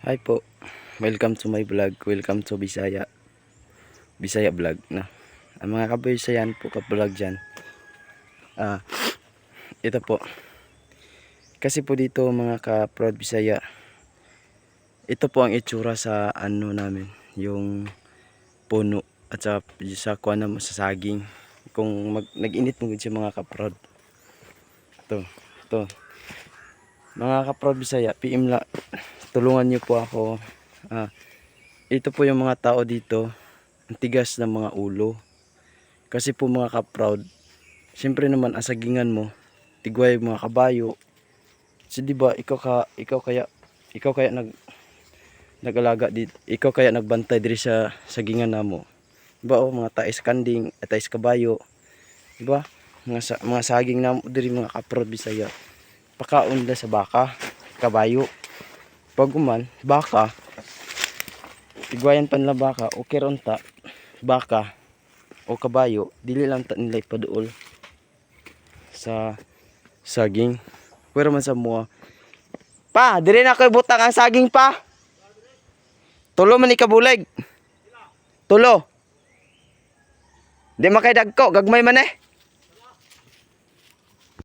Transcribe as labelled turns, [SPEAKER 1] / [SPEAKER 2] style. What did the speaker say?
[SPEAKER 1] Hi po. Welcome to my vlog. Welcome to Bisaya vlog na. Ang mga kabisayan po ka-vlog diyan. Ito po. Kasi po dito mga ka-proud Bisaya. Ito po ang itsura sa ano namin, yung puno at sa kuan na sa saging. Kung nag-init mo gud mga ka-proud. Ito. Mga ka-proud Bisaya, PM la, tulungan niyo po ako. Ito po yung mga tao dito, ang tigas ng mga ulo. Kasi po mga ka-proud, siyempre naman asagingan mo, tigway mga kabayo. So di ba ikaw kaya nag-alaga dito, ikaw kaya nagbantay diri sa sagingan namo. Di ba mga tais kanding, tais kabayo. Di ba? Mga saging namo diri mga ka-proud Bisaya. Pakaon nila sa baka, kabayo. Pag uman, baka, tigwayan pa nila baka, o keronta, baka, o kabayo, dili lang ta nila ipaduol sa saging. Pero man sa mua, pa, dili na ko'y butang ang saging pa. Tulo man ikabulig. Tulo. Di makay dagko, gagmay man eh.